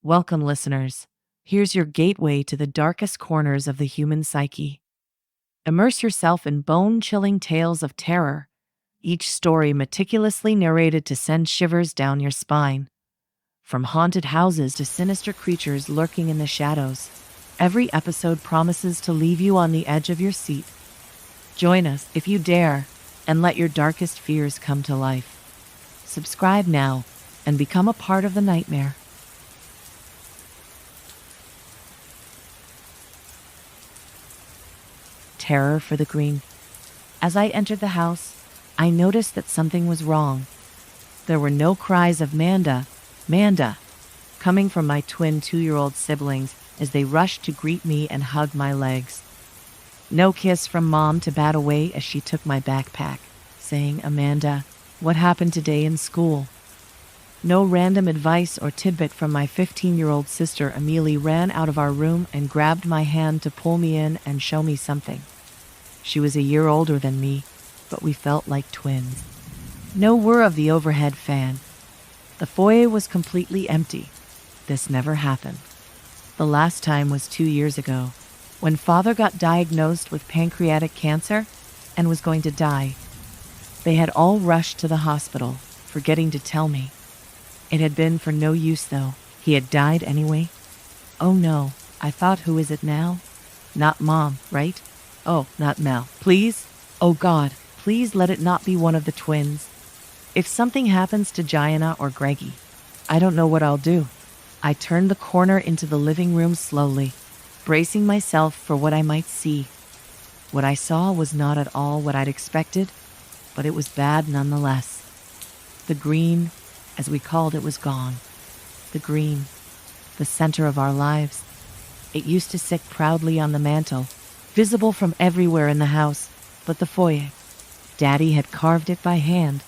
Welcome, listeners. Here's your gateway to the darkest corners of the human psyche. Immerse yourself in bone-chilling tales of terror, each story meticulously narrated to send shivers down your spine. From haunted houses to sinister creatures lurking in the shadows, every episode promises to leave you on the edge of your seat. Join us, if you dare, and let your darkest fears come to life. Subscribe now and become a part of the nightmare. Terror for the green. As I entered the house, I noticed that something was wrong. There were no cries of Manda, Manda, coming from my twin 2-year-old siblings as they rushed to greet me and hug my legs. No kiss from Mom to bat away as she took my backpack, saying, "Amanda, what happened today in school?" No random advice or tidbit from my 15-year-old sister Amelie ran out of our room and grabbed my hand to pull me in and show me something. She was a year older than me, but we felt like twins. No whir of the overhead fan. The foyer was completely empty. This never happened. The last time was 2 years ago, when Father got diagnosed with pancreatic cancer and was going to die. They had all rushed to the hospital, forgetting to tell me. It had been for no use, though. He had died anyway. Oh no, I thought, who is it now? Not Mom, right? Oh, not Mel. Please? Oh God, please let it not be one of the twins. If something happens to Jayana or Greggy, I don't know what I'll do. I turned the corner into the living room slowly, bracing myself for what I might see. What I saw was not at all what I'd expected, but it was bad nonetheless. The green, as we called it, was gone. The green, the center of our lives. It used to sit proudly on the mantel, visible from everywhere in the house, but the foyer. Daddy had carved it by hand.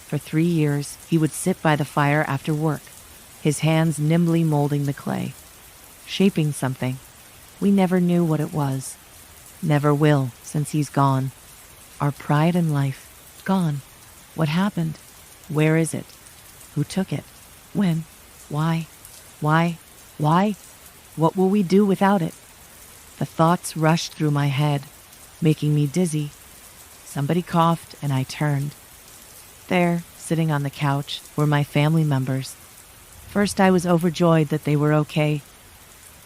For 3 years, he would sit by the fire after work, his hands nimbly molding the clay, shaping something. We never knew what it was. Never will, since he's gone. Our pride in life, gone. What happened? Where is it? Who took it? When? Why? Why? Why? What will we do without it? The thoughts rushed through my head, making me dizzy. Somebody coughed and I turned. There, sitting on the couch, were my family members. First, I was overjoyed that they were okay.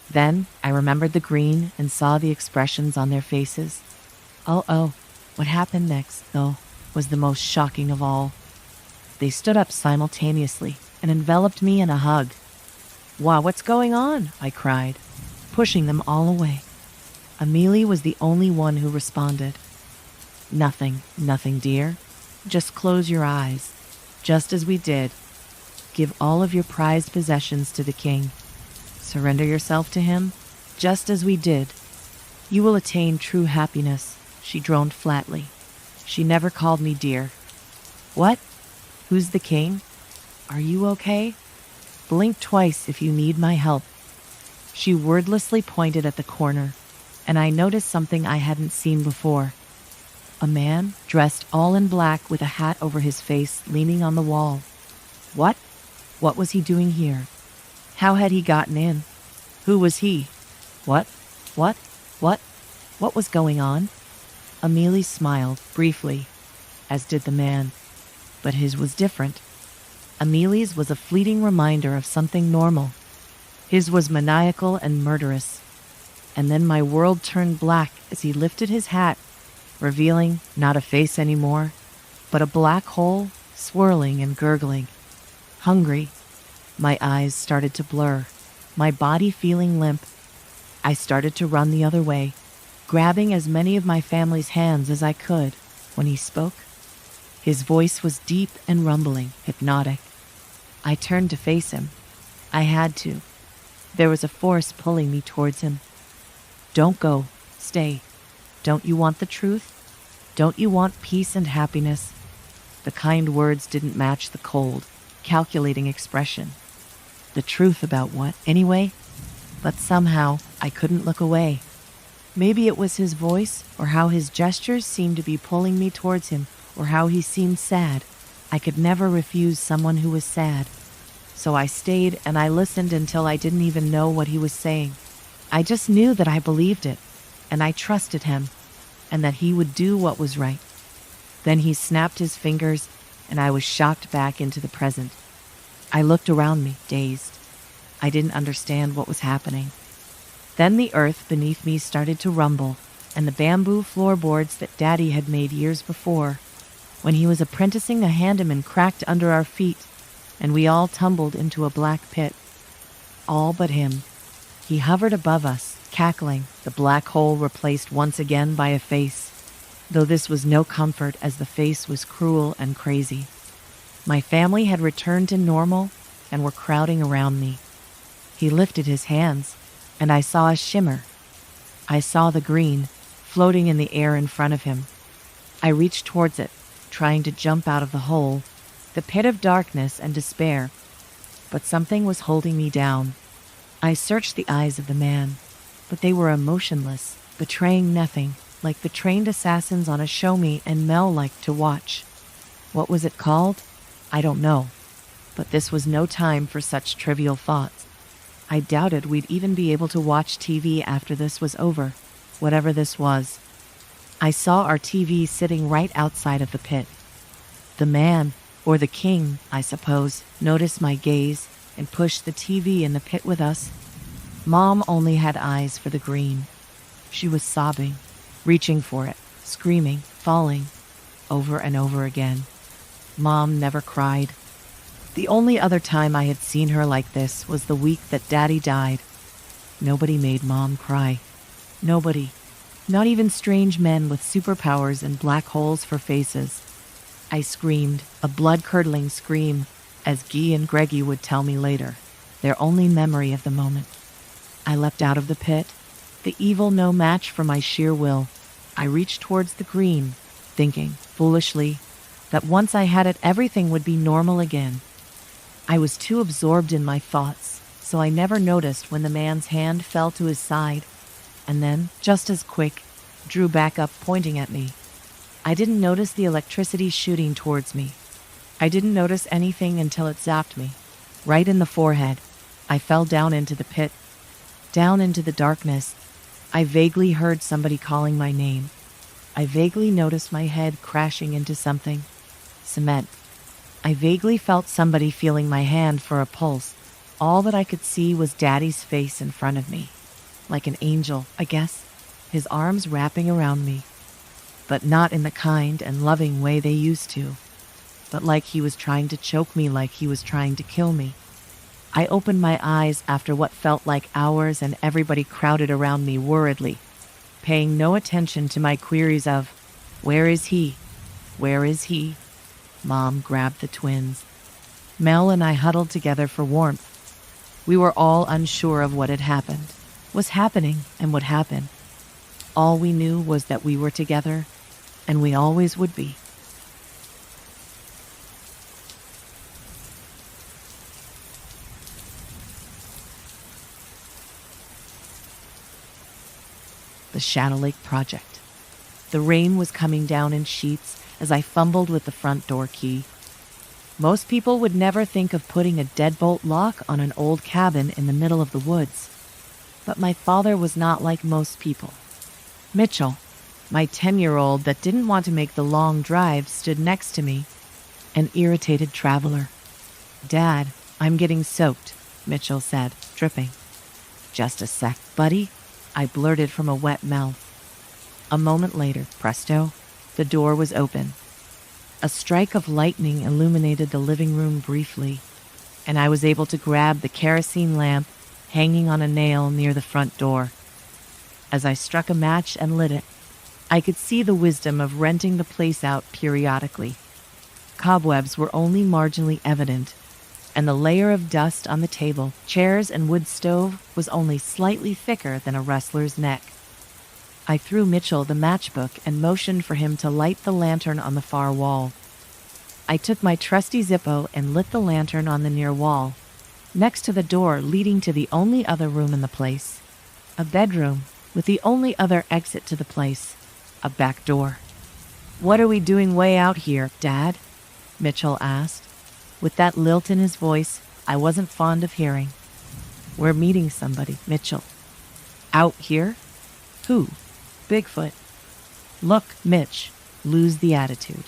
Then, I remembered the green and saw the expressions on their faces. Oh, what happened next, though, was the most shocking of all. They stood up simultaneously and enveloped me in a hug. "Wow, what's going on?" I cried, pushing them all away. Amelie was the only one who responded. Nothing, dear. Just close your eyes, just as we did. Give all of your prized possessions to the king. Surrender yourself to him, just as we did. You will attain true happiness," she droned flatly. She never called me dear. What? Who's the king? Are you okay? Blink twice if you need my help. She wordlessly pointed at the corner, and I noticed something I hadn't seen before. A man, dressed all in black with a hat over his face, leaning on the wall. What? What was he doing here? How had he gotten in? Who was he? What was going on? Amelie smiled, briefly, as did the man. But his was different. Amelie's was a fleeting reminder of something normal. His was maniacal and murderous. And then my world turned black as he lifted his hat, revealing not a face anymore, but a black hole, swirling and gurgling. Hungry. My eyes started to blur, my body feeling limp. I started to run the other way, grabbing as many of my family's hands as I could, when he spoke. His voice was deep and rumbling, hypnotic. I turned to face him. I had to. There was a force pulling me towards him. "Don't go. Stay. Don't you want the truth? Don't you want peace and happiness?" The kind words didn't match the cold, calculating expression. The truth about what, anyway? But somehow, I couldn't look away. Maybe it was his voice, or how his gestures seemed to be pulling me towards him, or how he seemed sad. I could never refuse someone who was sad. So I stayed and I listened until I didn't even know what he was saying. I just knew that I believed it, and I trusted him, and that he would do what was right. Then he snapped his fingers, and I was shocked back into the present. I looked around me, dazed. I didn't understand what was happening. Then the earth beneath me started to rumble, and the bamboo floorboards that Daddy had made years before, when he was apprenticing a handyman, cracked under our feet, and we all tumbled into a black pit. All but him. He hovered above us, cackling, the black hole replaced once again by a face, though this was no comfort as the face was cruel and crazy. My family had returned to normal and were crowding around me. He lifted his hands, and I saw a shimmer. I saw the green, floating in the air in front of him. I reached towards it, trying to jump out of the hole, the pit of darkness and despair, but something was holding me down. I searched the eyes of the man, but they were emotionless, betraying nothing, like the trained assassins on a show me and Mel liked to watch. What was it called? I don't know, but this was no time for such trivial thoughts. I doubted we'd even be able to watch TV after this was over, whatever this was. I saw our TV sitting right outside of the pit. The man, or the king, I suppose, noticed my gaze and pushed the TV in the pit with us. Mom only had eyes for the green. She was sobbing, reaching for it, screaming, falling, over and over again. Mom never cried. The only other time I had seen her like this was the week that Daddy died. Nobody made Mom cry. Nobody. Not even strange men with superpowers and black holes for faces. I screamed, a blood-curdling scream, as Guy and Greggy would tell me later, their only memory of the moment. I leapt out of the pit, the evil no match for my sheer will. I reached towards the green, thinking, foolishly, that once I had it, everything would be normal again. I was too absorbed in my thoughts, so I never noticed when the man's hand fell to his side, and then, just as quick, drew back up, pointing at me. I didn't notice the electricity shooting towards me. I didn't notice anything until it zapped me, right in the forehead. I fell down into the pit, down into the darkness. I vaguely heard somebody calling my name. I vaguely noticed my head crashing into something. Cement. I vaguely felt somebody feeling my hand for a pulse. All that I could see was Daddy's face in front of me. Like an angel, I guess. His arms wrapping around me. But not in the kind and loving way they used to. But like he was trying to choke me, like he was trying to kill me. I opened my eyes after what felt like hours, and everybody crowded around me worriedly, paying no attention to my queries of, "Where is he? Where is he?" Mom grabbed the twins. Mel and I huddled together for warmth. We were all unsure of what had happened, was happening, and would happen. All we knew was that we were together, and we always would be. The Shadow Lake Project. The rain was coming down in sheets as I fumbled with the front door key. Most people would never think of putting a deadbolt lock on an old cabin in the middle of the woods. But my father was not like most people. Mitchell, my 10-year-old that didn't want to make the long drive, stood next to me, an irritated traveler. "Dad, I'm getting soaked," Mitchell said, dripping. "Just a sec, buddy," I blurted from a wet mouth. A moment later, presto, the door was open. A strike of lightning illuminated the living room briefly, and I was able to grab the kerosene lamp hanging on a nail near the front door. As I struck a match and lit it, I could see the wisdom of renting the place out periodically. Cobwebs were only marginally evident, and the layer of dust on the table, chairs, and wood stove was only slightly thicker than a wrestler's neck. I threw Mitchell the matchbook and motioned for him to light the lantern on the far wall. I took my trusty Zippo and lit the lantern on the near wall, next to the door leading to the only other room in the place. A bedroom, with the only other exit to the place, a back door. "What are we doing way out here, Dad?" Mitchell asked. With that lilt in his voice, I wasn't fond of hearing. We're meeting somebody, Mitchell. Out here? Who? Bigfoot. Look, Mitch, lose the attitude.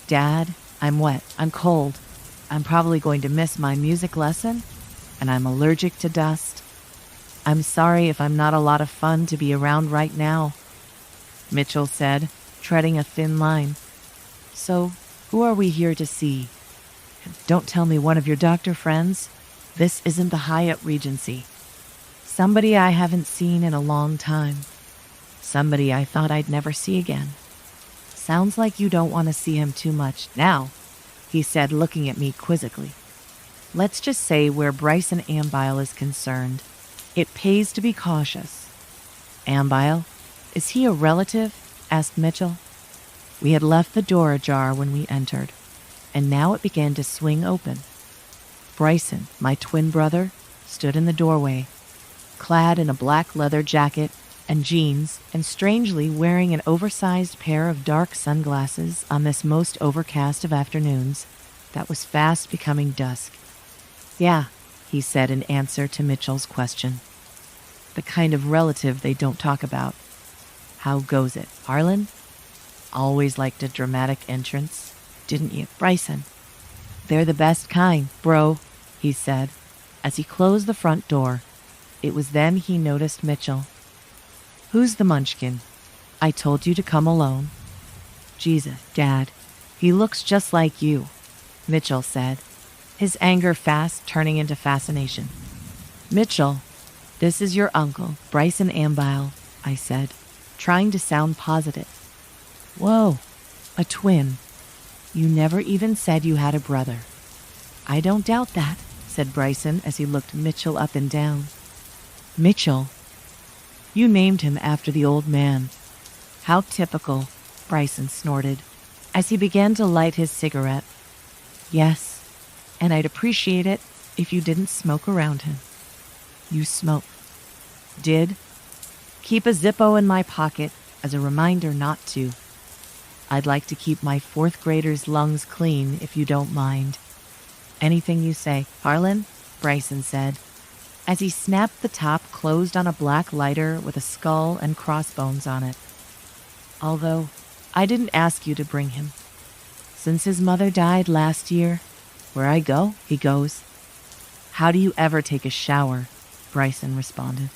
Dad, I'm wet, I'm cold. I'm probably going to miss my music lesson, and I'm allergic to dust. I'm sorry if I'm not a lot of fun to be around right now, Mitchell said, treading a thin line. So, who are we here to see? Don't tell me one of your doctor friends. This isn't the Hyatt Regency. Somebody I haven't seen in a long time. Somebody I thought I'd never see again. Sounds like you don't want to see him too much now, he said, looking at me quizzically. Let's just say where Bryson Ambile is concerned, it pays to be cautious. Ambile? Is he a relative? Asked Mitchell. We had left the door ajar when we entered, and now it began to swing open. Bryson, my twin brother, stood in the doorway, clad in a black leather jacket and jeans, and strangely wearing an oversized pair of dark sunglasses on this most overcast of afternoons that was fast becoming dusk. Yeah, he said in answer to Mitchell's question. The kind of relative they don't talk about. How goes it, Harlan? Always liked a dramatic entrance, didn't you, Bryson? They're the best kind, bro, he said, as he closed the front door. It was then he noticed Mitchell. Who's the munchkin? I told you to come alone. Jesus, Dad, he looks just like you, Mitchell said, his anger fast turning into fascination. Mitchell, this is your uncle, Bryson Ambile, I said, trying to sound positive. Whoa, a twin. You never even said you had a brother. I don't doubt that, said Bryson as he looked Mitchell up and down. Mitchell? You named him after the old man. How typical, Bryson snorted, as he began to light his cigarette. Yes, and I'd appreciate it if you didn't smoke around him. You smoke. Did? Keep a Zippo in my pocket as a reminder not to. I'd like to keep my fourth grader's lungs clean if you don't mind. Anything you say, Harlan, Bryson said, as he snapped the top closed on a black lighter with a skull and crossbones on it. Although, I didn't ask you to bring him. Since his mother died last year, where I go, he goes. How do you ever take a shower? Bryson responded.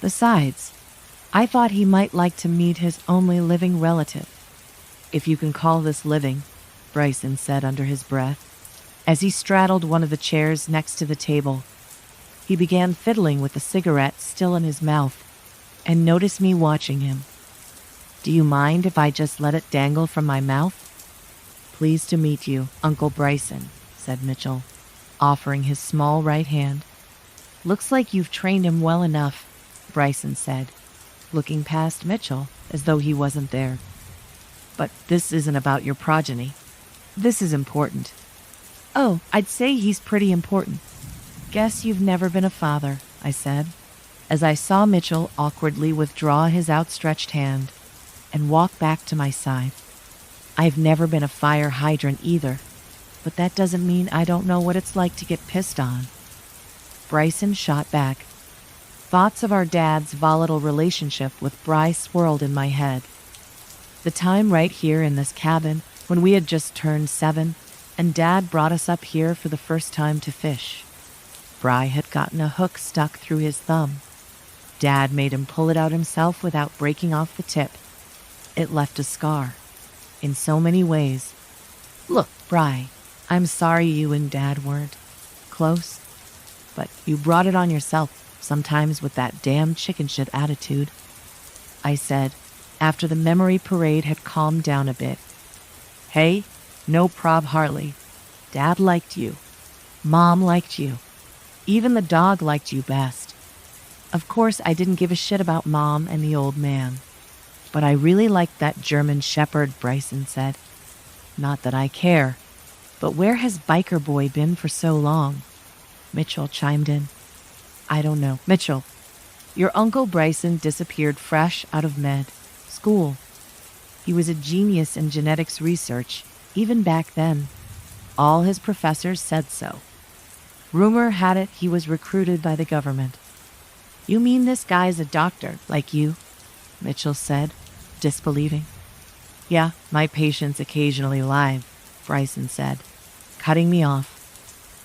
Besides, I thought he might like to meet his only living relative. If you can call this living, Bryson said under his breath, as he straddled one of the chairs next to the table. He began fiddling with the cigarette still in his mouth and noticed me watching him. Do you mind if I just let it dangle from my mouth? Pleased to meet you, Uncle Bryson, said Mitchell, offering his small right hand. Looks like you've trained him well enough, Bryson said, looking past Mitchell as though he wasn't there. But this isn't about your progeny. This is important. Oh, I'd say he's pretty important. Guess you've never been a father, I said, as I saw Mitchell awkwardly withdraw his outstretched hand and walk back to my side. I've never been a fire hydrant either, but that doesn't mean I don't know what it's like to get pissed on. Bryson shot back. Thoughts of our dad's volatile relationship with Bry swirled in my head. The time right here in this cabin when we had just turned 7 and Dad brought us up here for the first time to fish. Bry had gotten a hook stuck through his thumb. Dad made him pull it out himself without breaking off the tip. It left a scar. In so many ways. Look, Bry, I'm sorry you and Dad weren't close, but you brought it on yourself, sometimes with that damn chicken shit attitude, I said, after the memory parade had calmed down a bit. Hey, no prob Harley. Dad liked you. Mom liked you. Even the dog liked you best. Of course, I didn't give a shit about Mom and the old man. But I really liked that German shepherd, Bryson said. Not that I care. But where has Biker Boy been for so long? Mitchell chimed in. I don't know. Mitchell, your Uncle Bryson disappeared fresh out of med school. He was a genius in genetics research, even back then. All his professors said so. Rumor had it he was recruited by the government. You mean this guy's a doctor, like you? Mitchell said, disbelieving. Yeah, my patients occasionally lie, Bryson said, cutting me off.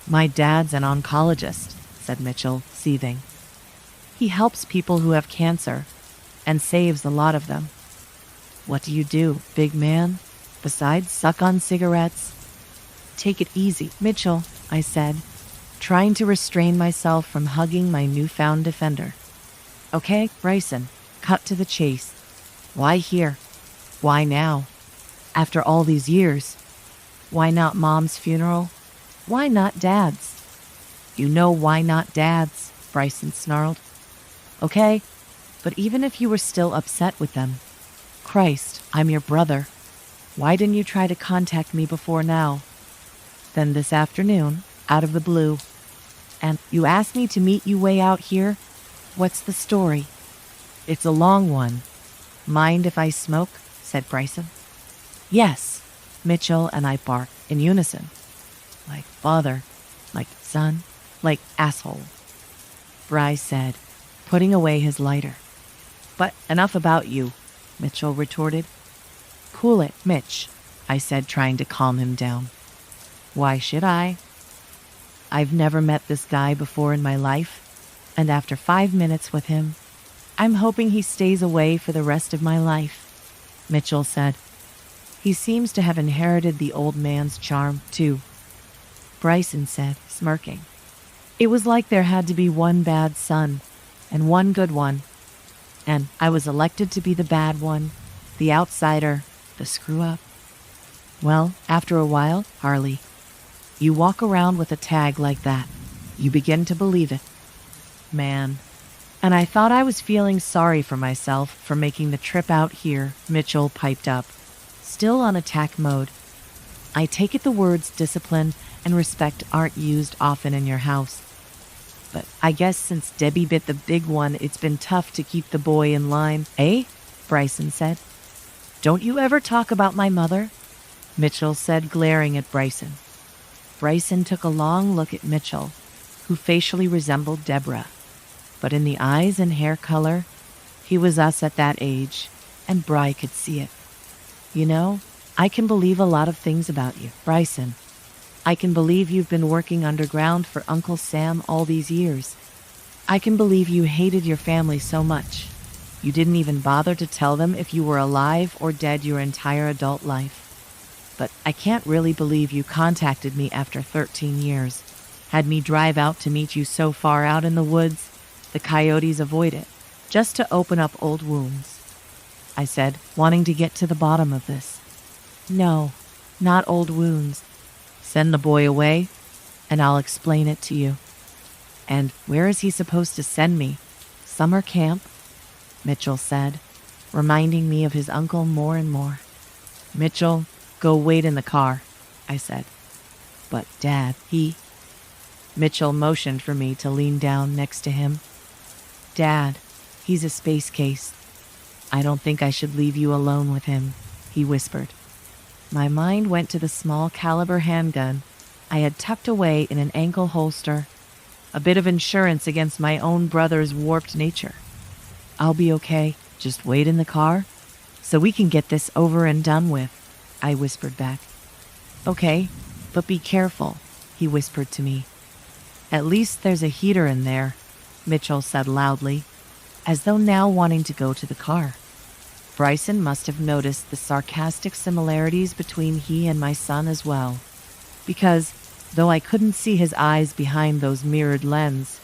My dad's an oncologist, said Mitchell, seething. He helps people who have cancer and saves a lot of them. What do you do, big man? Besides suck on cigarettes? Take it easy, Mitchell, I said, trying to restrain myself from hugging my newfound defender. Okay, Bryson, cut to the chase. Why here? Why now? After all these years? Why not Mom's funeral? Why not Dad's? You know why not Dad's, Bryson snarled. Okay, but even if you were still upset with them, Christ, I'm your brother. Why didn't you try to contact me before now? Then this afternoon, out of the blue. And you asked me to meet you way out here? What's the story? It's a long one. Mind if I smoke? Said Bryson. Yes, Mitchell and I barked in unison. Like father, like son, like asshole, Bryce said, putting away his lighter. But enough about you, Mitchell retorted. Cool it, Mitch, I said, trying to calm him down. Why should I? I've never met this guy before in my life, and after 5 minutes with him, I'm hoping he stays away for the rest of my life, Mitchell said. He seems to have inherited the old man's charm, too, Bryson said, smirking. It was like there had to be one bad son and one good one, and I was elected to be the bad one, the outsider, the screw-up. Well, after a while, Harley, you walk around with a tag like that. You begin to believe it. Man. And I thought I was feeling sorry for myself for making the trip out here, Mitchell piped up, still on attack mode. I take it the words discipline and respect aren't used often in your house. But I guess since Debbie bit the big one, it's been tough to keep the boy in line, eh? Bryson said. Don't you ever talk about my mother? Mitchell said, glaring at Bryson. Bryson took a long look at Mitchell, who facially resembled Deborah. But in the eyes and hair color, he was us at that age, and Bry could see it. You know, I can believe a lot of things about you, Bryson. I can believe you've been working underground for Uncle Sam all these years. I can believe you hated your family so much. You didn't even bother to tell them if you were alive or dead your entire adult life. But I can't really believe you contacted me after 13 years, had me drive out to meet you so far out in the woods, the coyotes avoid it, just to open up old wounds. I said, wanting to get to the bottom of this. No, not old wounds. Send the boy away, and I'll explain it to you. And where is he supposed to send me? Summer camp? Mitchell said, reminding me of his uncle more and more. Mitchell, go wait in the car, I said. But Dad, Mitchell motioned for me to lean down next to him. Dad, he's a space case. I don't think I should leave you alone with him, he whispered. My mind went to the small caliber handgun I had tucked away in an ankle holster, a bit of insurance against my own brother's warped nature. I'll be okay, just wait in the car, so we can get this over and done with, I whispered back. Okay, but be careful, he whispered to me. At least there's a heater in there, Mitchell said loudly, as though now wanting to go to the car. Bryson must have noticed the sarcastic similarities between he and my son as well, because, though I couldn't see his eyes behind those mirrored lenses,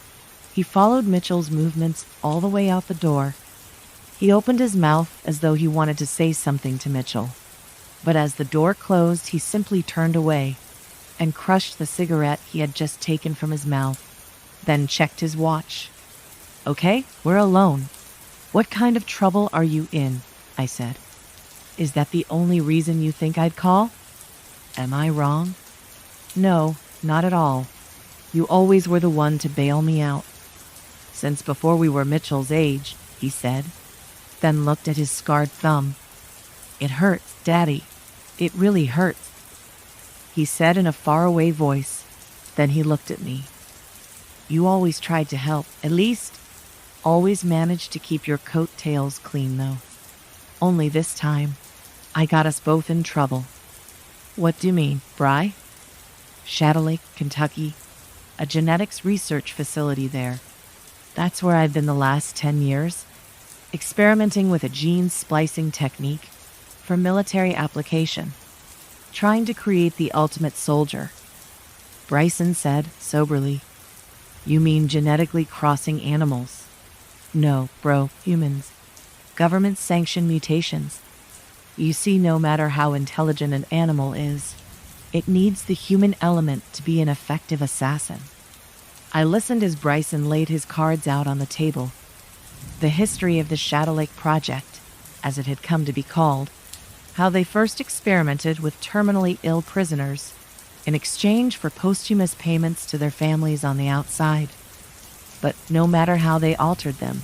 he followed Mitchell's movements all the way out the door. He opened his mouth as though he wanted to say something to Mitchell, but as the door closed, he simply turned away and crushed the cigarette he had just taken from his mouth, then checked his watch. Okay, we're alone. What kind of trouble are you in? I said. Is that the only reason you think I'd call? Am I wrong? No, not at all. You always were the one to bail me out. Since before we were Mitchell's age, he said, then looked at his scarred thumb. It hurts, Daddy. It really hurts, he said in a faraway voice. Then he looked at me. You always tried to help, at least. Always managed to keep your coattails clean, though. Only this time, I got us both in trouble. What do you mean, Bry? Shadow Lake, Kentucky. A genetics research facility there. That's where I've been the last 10 years, experimenting with a gene splicing technique for military application, trying to create the ultimate soldier. Bryson said, soberly. You mean genetically crossing animals? No, bro, humans. Government-sanctioned mutations. You see, no matter how intelligent an animal is, it needs the human element to be an effective assassin. I listened as Bryson laid his cards out on the table. The history of the Shadow Lake Project, as it had come to be called, how they first experimented with terminally ill prisoners in exchange for posthumous payments to their families on the outside. But no matter how they altered them,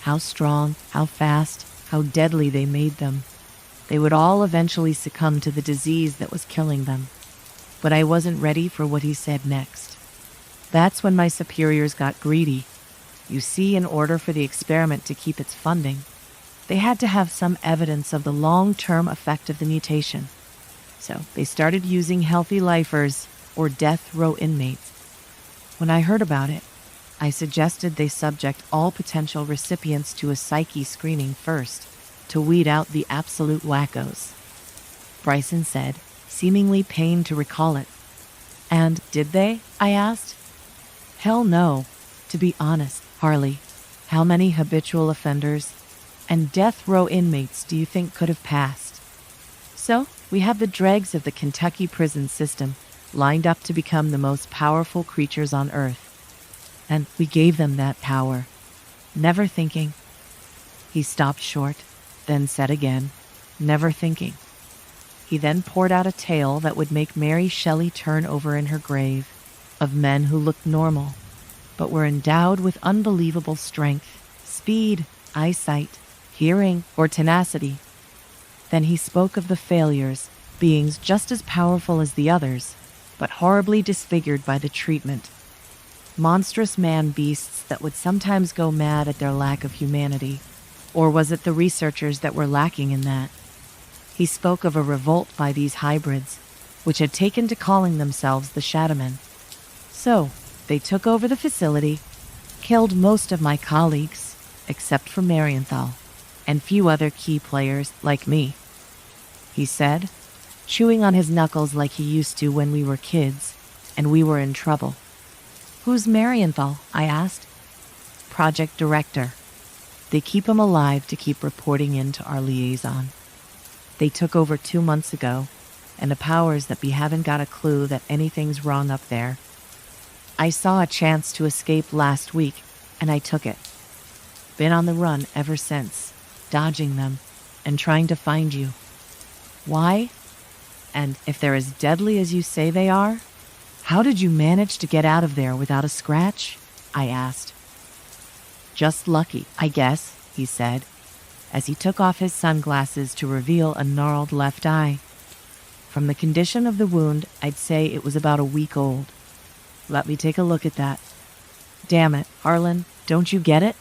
how strong, how fast, how deadly they made them, they would all eventually succumb to the disease that was killing them. But I wasn't ready for what he said next. That's when my superiors got greedy. You see, in order for the experiment to keep its funding, they had to have some evidence of the long-term effect of the mutation. So they started using healthy lifers, or death row inmates. When I heard about it, I suggested they subject all potential recipients to a psyche screening first, to weed out the absolute wackos. Bryson said, seemingly pained to recall it. And did they? I asked. Hell no. To be honest, Harley, how many habitual offenders and death row inmates do you think could have passed? So, we have the dregs of the Kentucky prison system lined up to become the most powerful creatures on Earth. And we gave them that power, never thinking. He stopped short, then said again, never thinking. He then poured out a tale that would make Mary Shelley turn over in her grave, of men who looked normal, but were endowed with unbelievable strength, speed, eyesight, hearing, or tenacity. Then he spoke of the failures, beings just as powerful as the others, but horribly disfigured by the treatment. Monstrous man-beasts that would sometimes go mad at their lack of humanity. Or was it the researchers that were lacking in that? He spoke of a revolt by these hybrids, which had taken to calling themselves the Shadowmen. So, they took over the facility, killed most of my colleagues, except for Marienthal, and few other key players like me. He said, chewing on his knuckles like he used to when we were kids, and we were in trouble. Who's Marienthal? I asked. Project Director. They keep him alive to keep reporting in to our liaison. They took over 2 months ago, and the powers that be haven't got a clue that anything's wrong up there. I saw a chance to escape last week, and I took it. Been on the run ever since, dodging them, and trying to find you. Why? And if they're as deadly as you say they are, how did you manage to get out of there without a scratch? I asked. Just lucky, I guess, he said, as he took off his sunglasses to reveal a gnarled left eye. From the condition of the wound, I'd say it was about a week old. Let me take a look at that. Damn it, Harlan, don't you get it?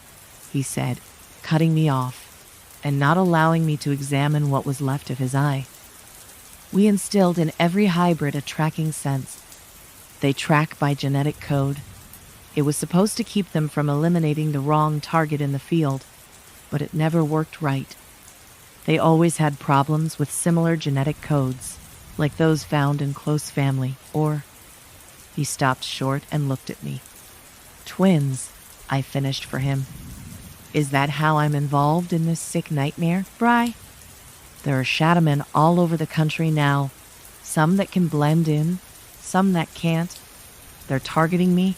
He said, cutting me off, and not allowing me to examine what was left of his eye. We instilled in every hybrid a tracking sense. They track by genetic code. It was supposed to keep them from eliminating the wrong target in the field, but it never worked right. They always had problems with similar genetic codes, like those found in close family, or... He stopped short and looked at me. Twins, I finished for him. Is that how I'm involved in this sick nightmare, Bry? There are Shadowmen all over the country now, some that can blend in, some that can't. They're targeting me,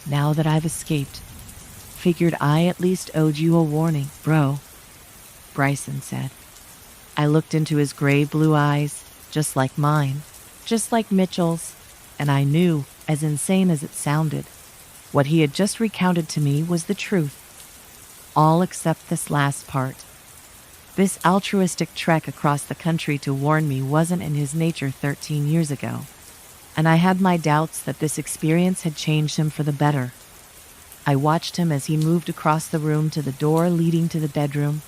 now that I've escaped. Figured I at least owed you a warning, bro, Bryson said. I looked into his gray blue eyes, just like mine, just like Mitchell's, and I knew, as insane as it sounded, what he had just recounted to me was the truth. All except this last part. This altruistic trek across the country to warn me wasn't in his nature 13 years ago, and I had my doubts that this experience had changed him for the better. I watched him as he moved across the room to the door leading to the bedroom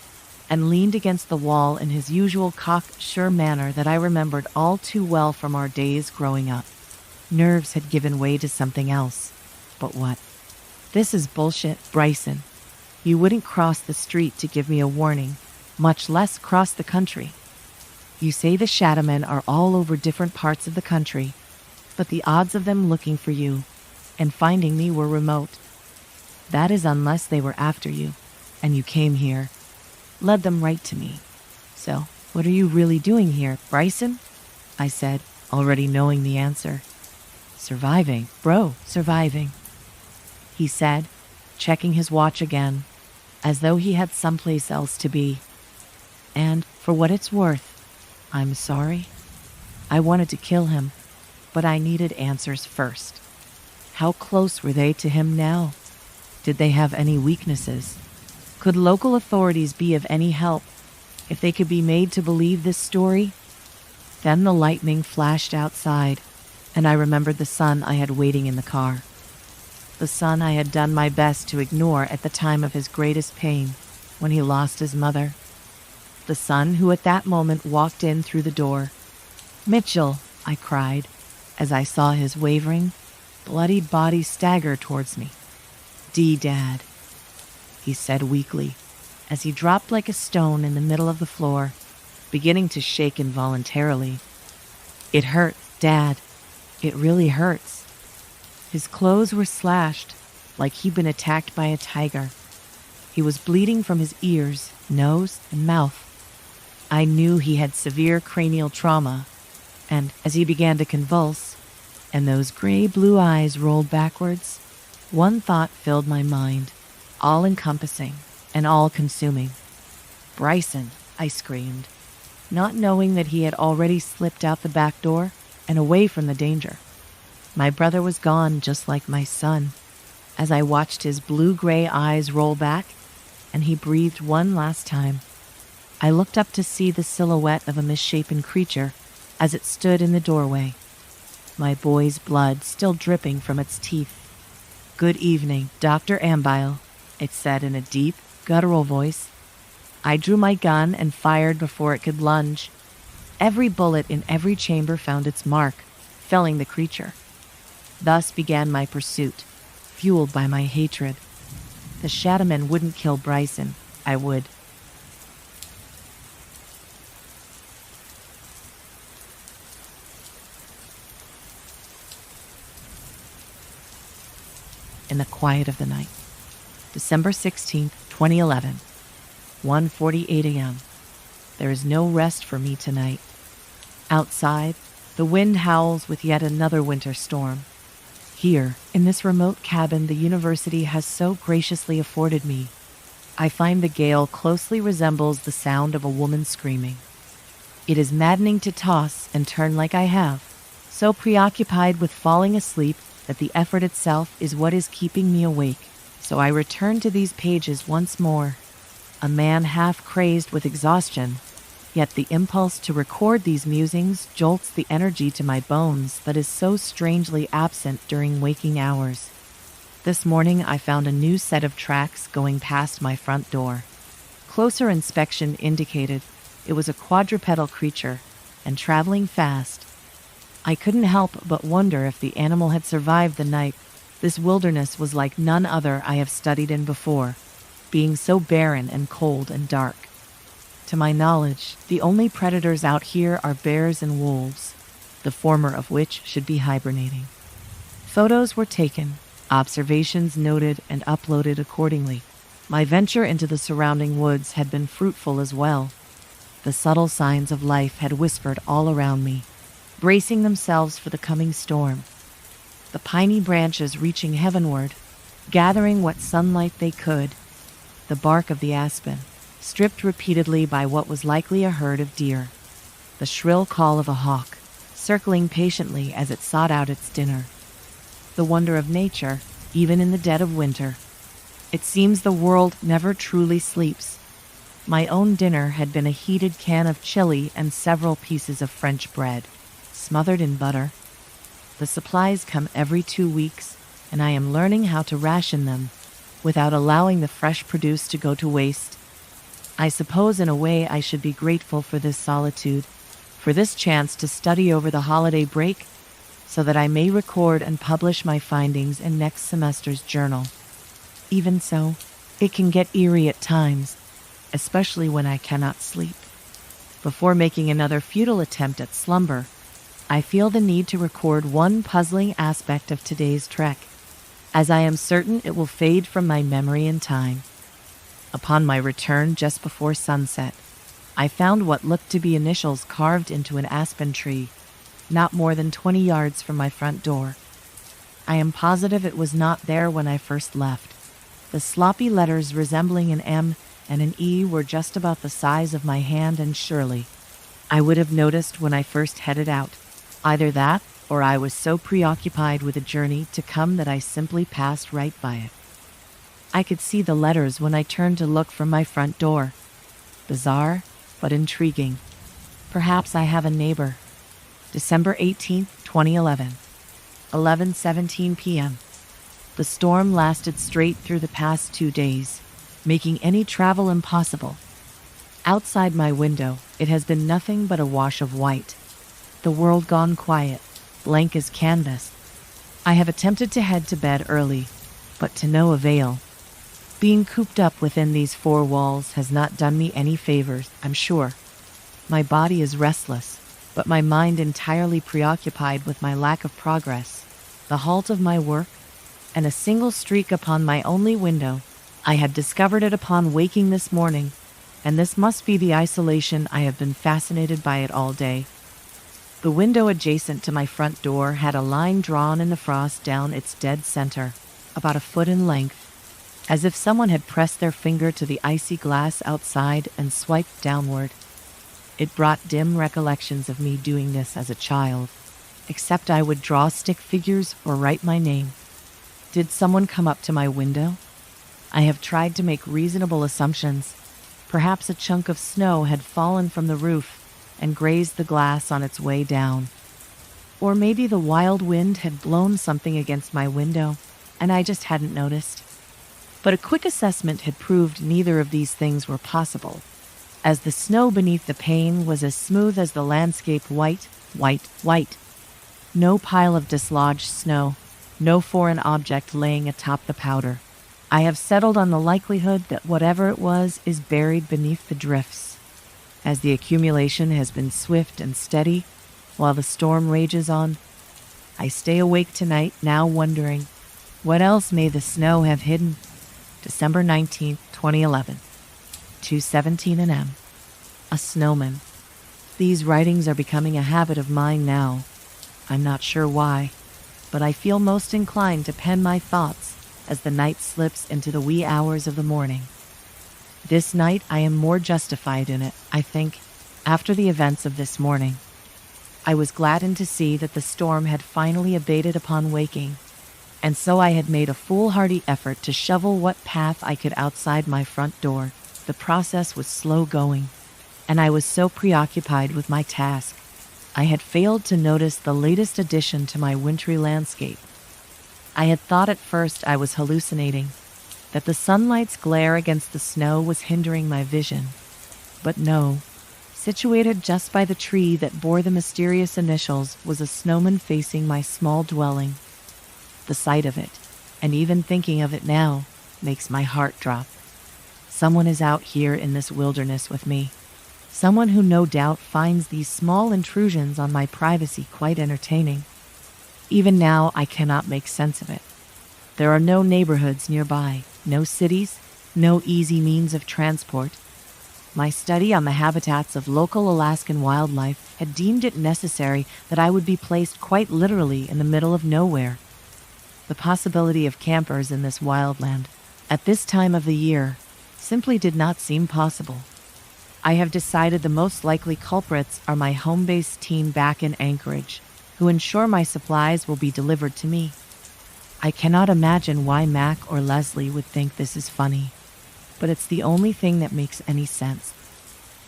and leaned against the wall in his usual cocksure manner that I remembered all too well from our days growing up. Nerves had given way to something else. But what? This is bullshit, Bryson. You wouldn't cross the street to give me a warning, much less cross the country. You say the Shadowmen are all over different parts of the country, but the odds of them looking for you and finding me were remote. That is unless they were after you, and you came here, led them right to me. So, what are you really doing here, Bryson? I said, already knowing the answer. Surviving, bro, surviving. He said, checking his watch again, as though he had someplace else to be. And, for what it's worth, I'm sorry. I wanted to kill him, but I needed answers first. How close were they to him now? Did they have any weaknesses? Could local authorities be of any help if they could be made to believe this story? Then the lightning flashed outside, and I remembered the son I had waiting in the car. The son I had done my best to ignore at the time of his greatest pain, when he lost his mother. The son who at that moment walked in through the door. Mitchell, I cried, as I saw his wavering, bloodied body stagger towards me. Dad, he said weakly, as he dropped like a stone in the middle of the floor, beginning to shake involuntarily. It hurts, Dad. It really hurts. His clothes were slashed, like he'd been attacked by a tiger. He was bleeding from his ears, nose, and mouth. I knew he had severe cranial trauma, and as he began to convulse, and those gray-blue eyes rolled backwards, one thought filled my mind, all-encompassing and all-consuming. Bryson, I screamed, not knowing that he had already slipped out the back door and away from the danger. My brother was gone just like my son, as I watched his blue-gray eyes roll back, and he breathed one last time. I looked up to see the silhouette of a misshapen creature as it stood in the doorway, my boy's blood still dripping from its teeth. Good evening, Dr. Ambile, it said in a deep, guttural voice. I drew my gun and fired before it could lunge. Every bullet in every chamber found its mark, felling the creature. Thus began my pursuit, fueled by my hatred. The Shadowmen wouldn't kill Bryson. I would. In the quiet of the night. December 16th, 2011. 1:48 a.m. There is no rest for me tonight. Outside, the wind howls with yet another winter storm. Here, in this remote cabin the university has so graciously afforded me, I find the gale closely resembles the sound of a woman screaming. It is maddening to toss and turn like I have, so preoccupied with falling asleep that the effort itself is what is keeping me awake. So I return to these pages once more, a man half crazed with exhaustion, yet the impulse to record these musings jolts the energy to my bones that is so strangely absent during waking hours. This morning I found a new set of tracks going past my front door. Closer inspection indicated it was a quadrupedal creature and traveling fast. I couldn't help but wonder if the animal had survived the night. This wilderness was like none other I have studied in before, being so barren and cold and dark. To my knowledge, the only predators out here are bears and wolves, the former of which should be hibernating. Photos were taken, observations noted and uploaded accordingly. My venture into the surrounding woods had been fruitful as well. The subtle signs of life had whispered all around me, bracing themselves for the coming storm. The piney branches reaching heavenward, gathering what sunlight they could. The bark of the aspen, stripped repeatedly by what was likely a herd of deer. The shrill call of a hawk, circling patiently as it sought out its dinner. The wonder of nature, even in the dead of winter. It seems the world never truly sleeps. My own dinner had been a heated can of chili and several pieces of French bread, smothered in butter. The supplies come every 2 weeks, and I am learning how to ration them without allowing the fresh produce to go to waste. I suppose in a way I should be grateful for this solitude, for this chance to study over the holiday break, so that I may record and publish my findings in next semester's journal. Even so, it can get eerie at times, especially when I cannot sleep. Before making another futile attempt at slumber, I feel the need to record one puzzling aspect of today's trek, as I am certain it will fade from my memory in time. Upon my return just before sunset, I found what looked to be initials carved into an aspen tree, not more than 20 yards from my front door. I am positive it was not there when I first left. The sloppy letters resembling an M and an E were just about the size of my hand, and surely I would have noticed when I first headed out. Either that, or I was so preoccupied with a journey to come that I simply passed right by it. I could see the letters when I turned to look from my front door. Bizarre, but intriguing. Perhaps I have a neighbor. December 18th, 2011. 11:17 p.m. The storm lasted straight through the past 2 days, making any travel impossible. Outside my window, it has been nothing but a wash of white. The world gone quiet, blank as canvas. I have attempted to head to bed early, but to no avail. Being cooped up within these four walls has not done me any favors, I'm sure. My body is restless, but my mind entirely preoccupied with my lack of progress, the halt of my work, and a single streak upon my only window. I had discovered it upon waking this morning, and this must be the isolation. I have been fascinated by it all day. The window adjacent to my front door had a line drawn in the frost down its dead center, about a foot in length, as if someone had pressed their finger to the icy glass outside and swiped downward. It brought dim recollections of me doing this as a child, except I would draw stick figures or write my name. Did someone come up to my window? I have tried to make reasonable assumptions. Perhaps a chunk of snow had fallen from the roof and grazed the glass on its way down. Or maybe the wild wind had blown something against my window, and I just hadn't noticed. But a quick assessment had proved neither of these things were possible, as the snow beneath the pane was as smooth as the landscape, white, white, white. No pile of dislodged snow, no foreign object laying atop the powder. I have settled on the likelihood that whatever it was is buried beneath the drifts. As the accumulation has been swift and steady, while the storm rages on, I stay awake tonight now wondering, what else may the snow have hidden? December 19th, 2011. 2:17 a.m. A snowman. These writings are becoming a habit of mine now. I'm not sure why, but I feel most inclined to pen my thoughts as the night slips into the wee hours of the morning. This night I am more justified in it, I think, after the events of this morning. I was gladdened to see that the storm had finally abated upon waking, and so I had made a foolhardy effort to shovel what path I could outside my front door. The process was slow going, and I was so preoccupied with my task, I had failed to notice the latest addition to my wintry landscape. I had thought at first I was hallucinating, that the sunlight's glare against the snow was hindering my vision. But no, situated just by the tree that bore the mysterious initials was a snowman facing my small dwelling. The sight of it, and even thinking of it now, makes my heart drop. Someone is out here in this wilderness with me. Someone who no doubt finds these small intrusions on my privacy quite entertaining. Even now, I cannot make sense of it. There are no neighborhoods nearby, no cities, no easy means of transport. My study on the habitats of local Alaskan wildlife had deemed it necessary that I would be placed quite literally in the middle of nowhere. The possibility of campers in this wildland, at this time of the year, simply did not seem possible. I have decided the most likely culprits are my home-based team back in Anchorage, who ensure my supplies will be delivered to me. I cannot imagine why Mac or Leslie would think this is funny, but it's the only thing that makes any sense.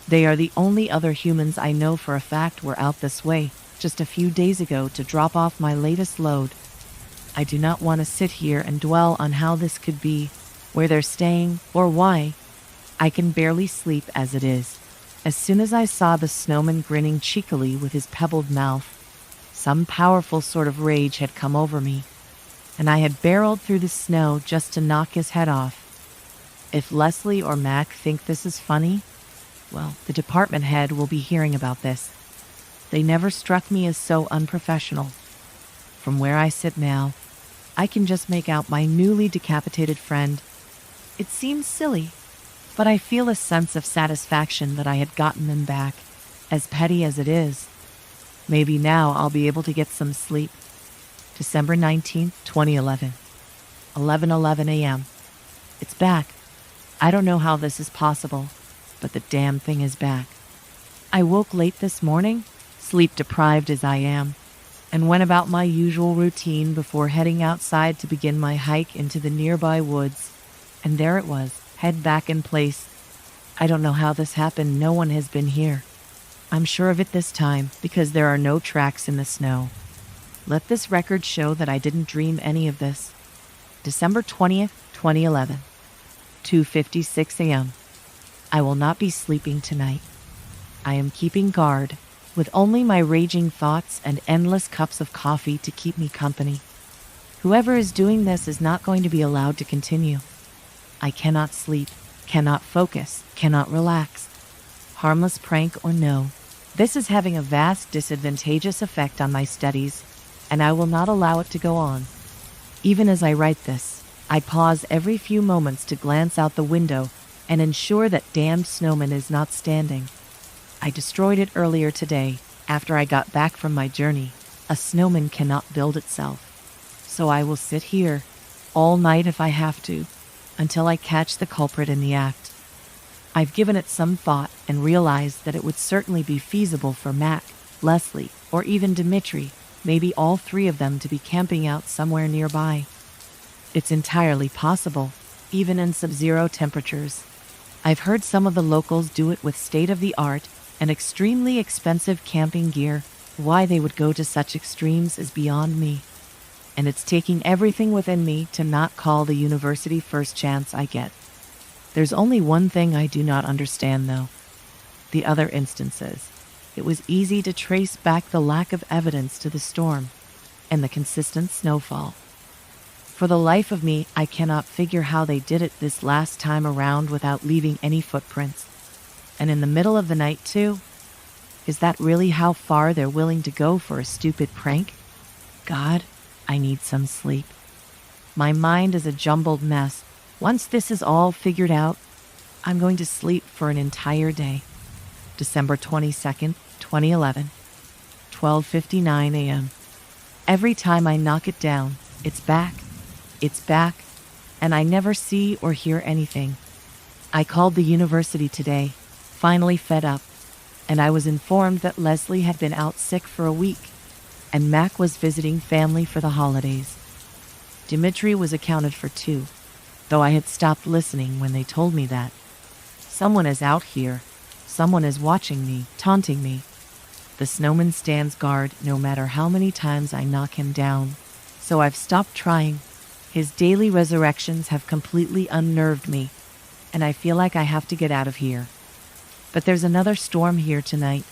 They are the only other humans I know for a fact were out this way just a few days ago to drop off my latest load. I do not want to sit here and dwell on how this could be, where they're staying, or why. I can barely sleep as it is. As soon as I saw the snowman grinning cheekily with his pebbled mouth, some powerful sort of rage had come over me, and I had barreled through the snow just to knock his head off. If Leslie or Mac think this is funny, well, the department head will be hearing about this. They never struck me as so unprofessional. From where I sit now, I can just make out my newly decapitated friend. It seems silly, but I feel a sense of satisfaction that I had gotten them back, as petty as it is. Maybe now I'll be able to get some sleep. December 19th, 2011. 11:11 a.m. It's back. I don't know how this is possible, but the damn thing is back. I woke late this morning, sleep deprived as I am, and went about my usual routine before heading outside to begin my hike into the nearby woods. And there it was, head back in place. I don't know how this happened. No one has been here. I'm sure of it this time because there are no tracks in the snow. Let this record show that I didn't dream any of this. December 20th, 2011. 2:56 a.m. I will not be sleeping tonight. I am keeping guard, with only my raging thoughts and endless cups of coffee to keep me company. Whoever is doing this is not going to be allowed to continue. I cannot sleep, cannot focus, cannot relax. Harmless prank or no, this is having a vast disadvantageous effect on my studies, and I will not allow it to go on. Even as I write this, I pause every few moments to glance out the window and ensure that damned snowman is not standing. I destroyed it earlier today, after I got back from my journey. A snowman cannot build itself. So I will sit here, all night if I have to, until I catch the culprit in the act. I've given it some thought and realized that it would certainly be feasible for Mac, Leslie, or even Dimitri, maybe all three of them, to be camping out somewhere nearby. It's entirely possible, even in sub-zero temperatures. I've heard some of the locals do it with state-of-the-art and extremely expensive camping gear. Why they would go to such extremes is beyond me. And it's taking everything within me to not call the university first chance I get. There's only one thing I do not understand, though. The other instances. It was easy to trace back the lack of evidence to the storm and the consistent snowfall. For the life of me, I cannot figure how they did it this last time around without leaving any footprints. And in the middle of the night, too? Is that really how far they're willing to go for a stupid prank? God, I need some sleep. My mind is a jumbled mess. Once this is all figured out, I'm going to sleep for an entire day. December 22nd, 2011, 12:59 a.m. Every time I knock it down, it's back. It's back, and I never see or hear anything. I called the university today, finally fed up, and I was informed that Leslie had been out sick for a week, and Mac was visiting family for the holidays. Dimitri was accounted for too, though I had stopped listening when they told me that. Someone is out here. Someone is watching me, taunting me. The snowman stands guard no matter how many times I knock him down, so I've stopped trying. His daily resurrections have completely unnerved me, and I feel like I have to get out of here. But there's another storm here tonight,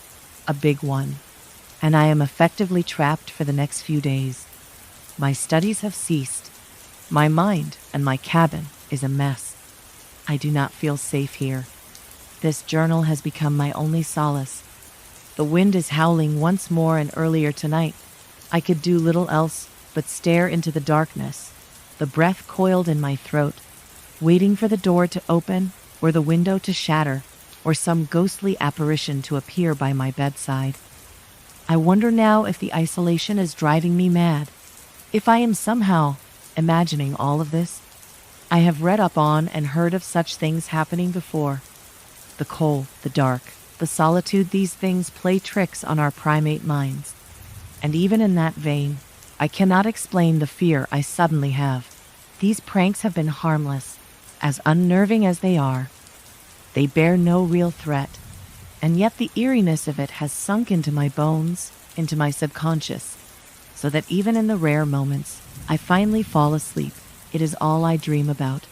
a big one, and I am effectively trapped for the next few days. My studies have ceased. My mind and my cabin is a mess. I do not feel safe here. This journal has become my only solace. The wind is howling once more, and earlier tonight, I could do little else but stare into the darkness, the breath coiled in my throat, waiting for the door to open or the window to shatter or some ghostly apparition to appear by my bedside. I wonder now if the isolation is driving me mad, if I am somehow imagining all of this. I have read up on and heard of such things happening before. The cold, the dark, the solitude, these things play tricks on our primate minds. And even in that vein, I cannot explain the fear I suddenly have. These pranks have been harmless, as unnerving as they are. They bear no real threat, and yet the eeriness of it has sunk into my bones, into my subconscious, so that even in the rare moments I finally fall asleep, it is all I dream about.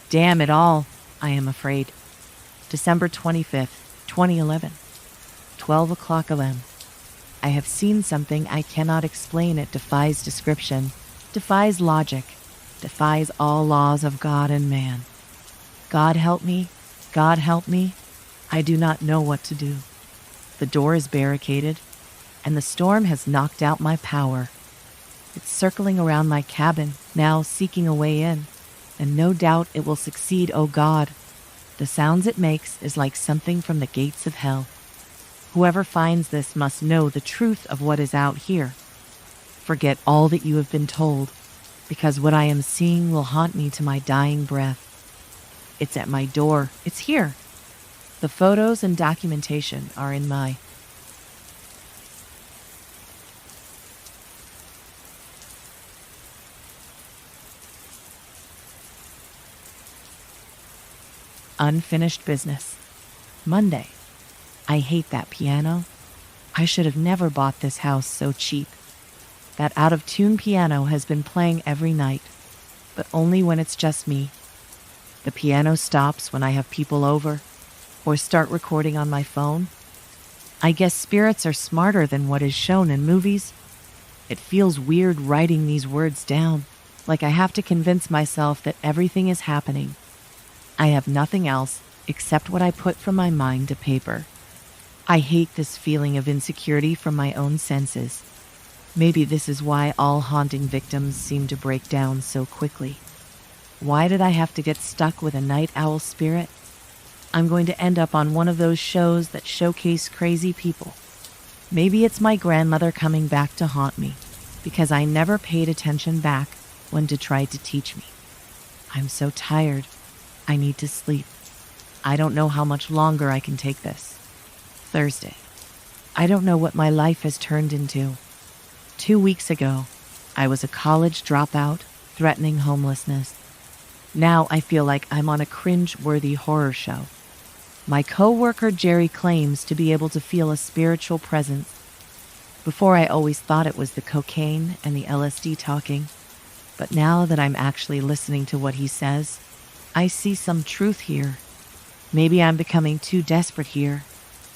Damn it all, I am afraid. December 25th, 2011. 12 o'clock a.m. I have seen something I cannot explain. It defies description, defies logic, defies all laws of God and man. God help me, God help me. I do not know what to do. The door is barricaded, and the storm has knocked out my power. It's circling around my cabin, now seeking a way in, and no doubt it will succeed, oh God. The sounds it makes is like something from the gates of hell. Whoever finds this must know the truth of what is out here. Forget all that you have been told, because what I am seeing will haunt me to my dying breath. It's at my door. It's here. The photos and documentation are in my unfinished business. Monday. I hate that piano. I should have never bought this house so cheap. That out-of-tune piano has been playing every night, but only when it's just me. The piano stops when I have people over, or start recording on my phone. I guess spirits are smarter than what is shown in movies. It feels weird writing these words down, like I have to convince myself that everything is happening. I have nothing else except what I put from my mind to paper. I hate this feeling of insecurity from my own senses. Maybe this is why all haunting victims seem to break down so quickly. Why did I have to get stuck with a night owl spirit? I'm going to end up on one of those shows that showcase crazy people. Maybe it's my grandmother coming back to haunt me, because I never paid attention back when to try to teach me. I'm so tired. I need to sleep. I don't know how much longer I can take this. Thursday. I don't know what my life has turned into. 2 weeks ago, I was a college dropout, threatening homelessness. Now I feel like I'm on a cringe-worthy horror show. My co-worker Jerry claims to be able to feel a spiritual presence. Before I always thought it was the cocaine and the LSD talking, but now that I'm actually listening to what he says, I see some truth here. Maybe I'm becoming too desperate here,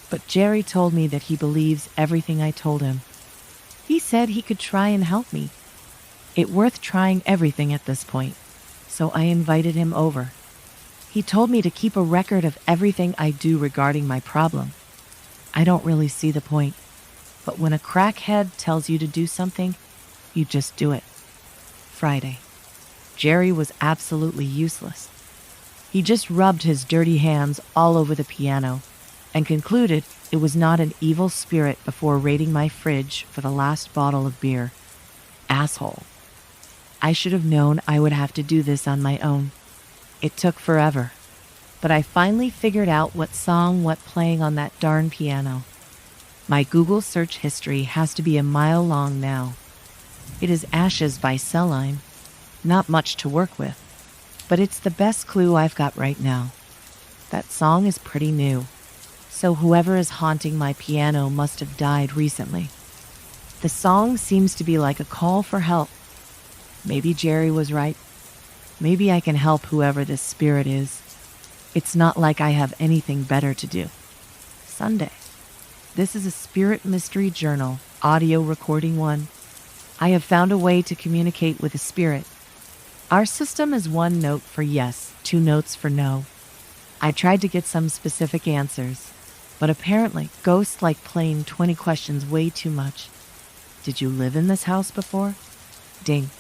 but Jerry told me that he believes everything I told him. He said he could try and help me. It's worth trying everything at this point, so I invited him over. He told me to keep a record of everything I do regarding my problem. I don't really see the point, but when a crackhead tells you to do something, you just do it. Friday. Jerry was absolutely useless. He just rubbed his dirty hands all over the piano and concluded it was not an evil spirit before raiding my fridge for the last bottle of beer. Asshole. I should have known I would have to do this on my own. It took forever, but I finally figured out what song what playing on that darn piano. My Google search history has to be a mile long now. It is Ashes by Celine. Not much to work with, but it's the best clue I've got right now. That song is pretty new, so whoever is haunting my piano must have died recently. The song seems to be like a call for help. Maybe Jerry was right. Maybe I can help whoever this spirit is. It's not like I have anything better to do. Sunday. This is a spirit mystery journal, audio recording 1. I have found a way to communicate with a spirit. Our system is 1 note for yes, 2 notes for no. I tried to get some specific answers, but apparently ghosts like playing 20 questions way too much. Did you live in this house before? Ding.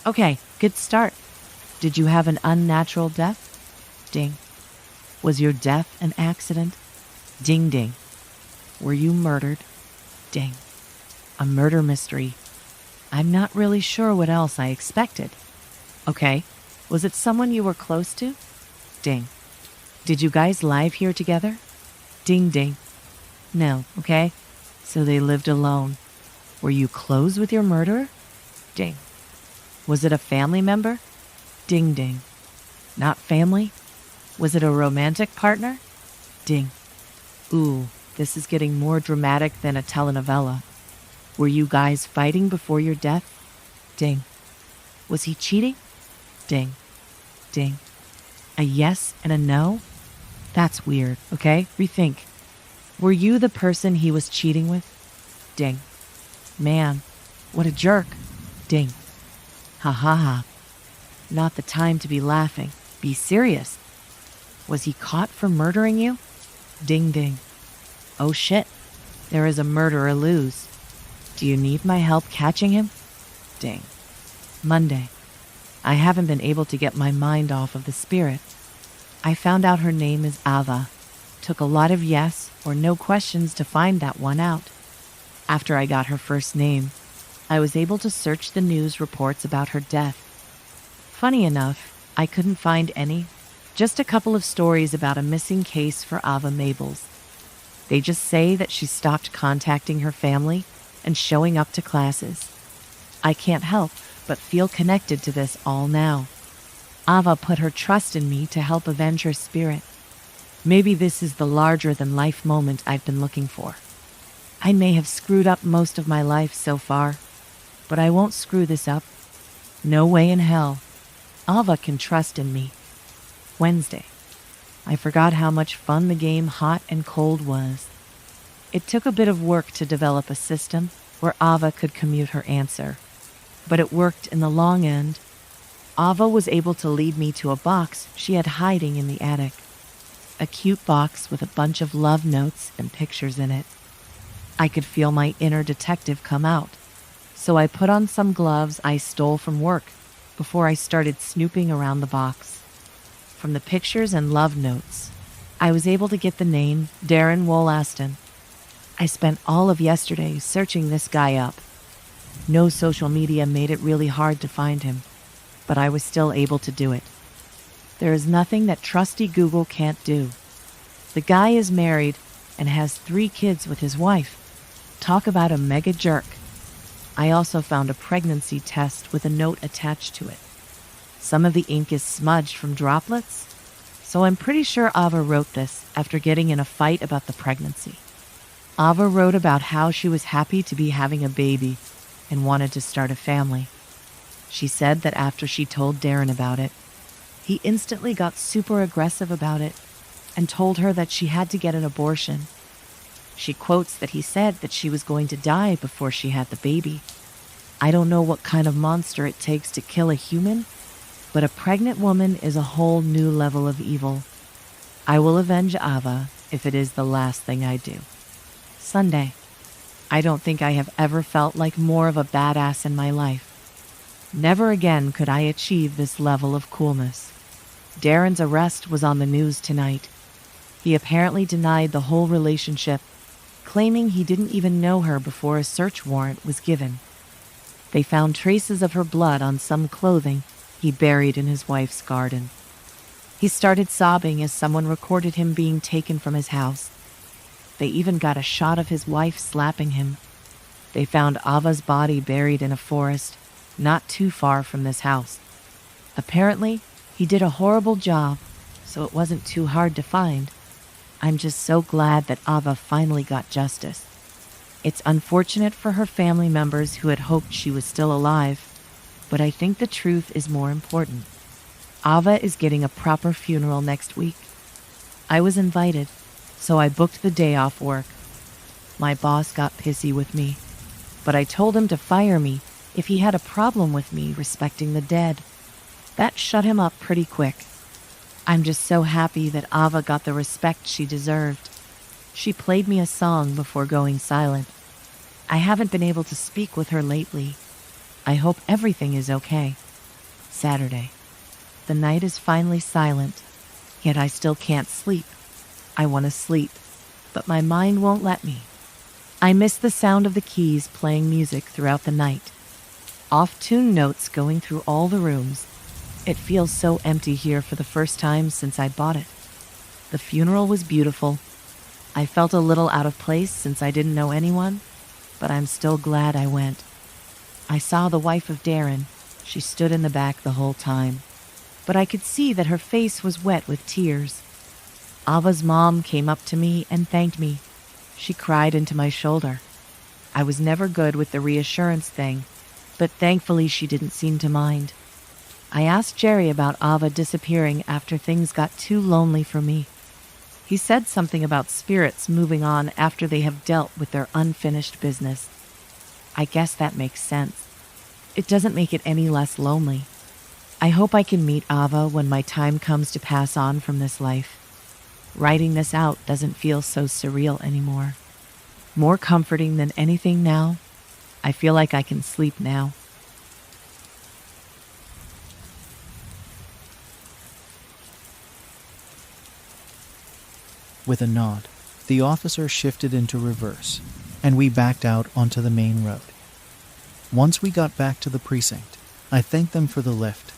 Okay, good start. Did you have an unnatural death? Ding. Was your death an accident? Ding ding. Were you murdered? Ding. A murder mystery. I'm not really sure what else I expected. Okay, was it someone you were close to? Ding. Did you guys live here together? Ding ding. No, okay, so they lived alone. Were you close with your murderer? Ding. Was it a family member? Ding ding. Not family? Was it a romantic partner? Ding. Ooh, this is getting more dramatic than a telenovela. Were you guys fighting before your death? Ding. Was he cheating? Ding. Ding. A yes and a no? That's weird, okay? Rethink. Were you the person he was cheating with? Ding. Man, what a jerk. Ding. Ha ha ha. Not the time to be laughing. Be serious. Was he caught for murdering you? Ding ding. Oh shit. There is a murderer loose. Do you need my help catching him? Ding. Monday. I haven't been able to get my mind off of the spirit. I found out her name is Ava. Took a lot of yes or no questions to find that one out. After I got her first name, I was able to search the news reports about her death. Funny enough, I couldn't find any. Just a couple of stories about a missing case for Ava Mabels. They just say that she stopped contacting her family and showing up to classes. I can't help but feel connected to this all now. Ava put her trust in me to help avenge her spirit. Maybe this is the larger-than-life moment I've been looking for. I may have screwed up most of my life so far, but I won't screw this up. No way in hell. Ava can trust in me. Wednesday. I forgot how much fun the game Hot and Cold was. It took a bit of work to develop a system where Ava could commute her answer, but it worked in the long end. Ava was able to lead me to a box she had hiding in the attic. A cute box with a bunch of love notes and pictures in it. I could feel my inner detective come out, so I put on some gloves I stole from work before I started snooping around the box. From the pictures and love notes, I was able to get the name Darren Wollaston. I spent all of yesterday searching this guy up. No social media made it really hard to find him, but I was still able to do it. There is nothing that trusty Google can't do. The guy is married and has 3 kids with his wife. Talk about a mega jerk. I also found a pregnancy test with a note attached to it. Some of the ink is smudged from droplets, so I'm pretty sure Ava wrote this after getting in a fight about the pregnancy. Ava wrote about how she was happy to be having a baby and wanted to start a family. She said that after she told Darren about it, he instantly got super aggressive about it and told her that she had to get an abortion. She quotes that he said that she was going to die before she had the baby. I don't know what kind of monster it takes to kill a human, but a pregnant woman is a whole new level of evil. I will avenge Ava if it is the last thing I do. Sunday. I don't think I have ever felt like more of a badass in my life. Never again could I achieve this level of coolness. Darren's arrest was on the news tonight. He apparently denied the whole relationship, claiming he didn't even know her before a search warrant was given. They found traces of her blood on some clothing he buried in his wife's garden. He started sobbing as someone recorded him being taken from his house. They even got a shot of his wife slapping him. They found Ava's body buried in a forest not too far from this house. Apparently, he did a horrible job, so it wasn't too hard to find. I'm just so glad that Ava finally got justice. It's unfortunate for her family members who had hoped she was still alive, but I think the truth is more important. Ava is getting a proper funeral next week. I was invited, so I booked the day off work. My boss got pissy with me, but I told him to fire me if he had a problem with me respecting the dead. That shut him up pretty quick. I'm just so happy that Ava got the respect she deserved. She played me a song before going silent. I haven't been able to speak with her lately. I hope everything is okay. Saturday. The night is finally silent, yet I still can't sleep. I want to sleep, but my mind won't let me. I miss the sound of the keys playing music throughout the night. Off-tune notes going through all the rooms. It feels so empty here for the first time since I bought it. The funeral was beautiful. I felt a little out of place since I didn't know anyone, but I'm still glad I went. I saw the wife of Darren. She stood in the back the whole time, but I could see that her face was wet with tears. Ava's mom came up to me and thanked me. She cried into my shoulder. I was never good with the reassurance thing, but thankfully she didn't seem to mind. I asked Jerry about Ava disappearing after things got too lonely for me. He said something about spirits moving on after they have dealt with their unfinished business. I guess that makes sense. It doesn't make it any less lonely. I hope I can meet Ava when my time comes to pass on from this life. Writing this out doesn't feel so surreal anymore. More comforting than anything now. I feel like I can sleep now. With a nod, the officer shifted into reverse, and we backed out onto the main road. Once we got back to the precinct, I thanked them for the lift,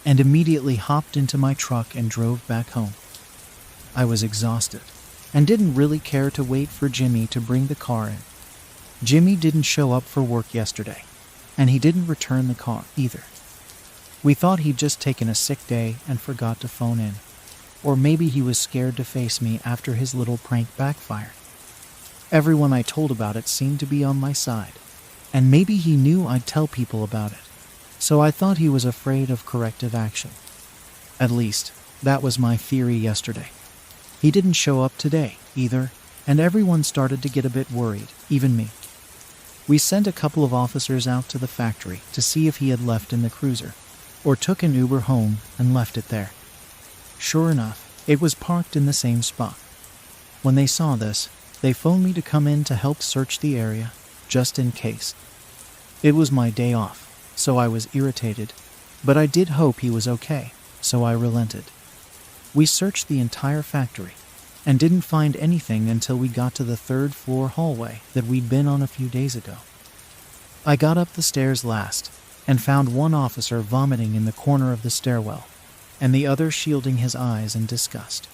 and immediately hopped into my truck and drove back home. I was exhausted, and didn't really care to wait for Jimmy to bring the car in. Jimmy didn't show up for work yesterday, and he didn't return the car either. We thought he'd just taken a sick day and forgot to phone in. Or maybe he was scared to face me after his little prank backfired. Everyone I told about it seemed to be on my side, and maybe he knew I'd tell people about it, so I thought he was afraid of corrective action. At least, that was my theory yesterday. He didn't show up today, either, and everyone started to get a bit worried, even me. We sent a couple of officers out to the factory to see if he had left in the cruiser, or took an Uber home and left it there. Sure enough, it was parked in the same spot. When they saw this, they phoned me to come in to help search the area, just in case. It was my day off, so I was irritated, but I did hope he was okay, so I relented. We searched the entire factory, and didn't find anything until we got to the third-floor hallway that we'd been on a few days ago. I got up the stairs last, and found one officer vomiting in the corner of the stairwell, and the other shielding his eyes in disgust.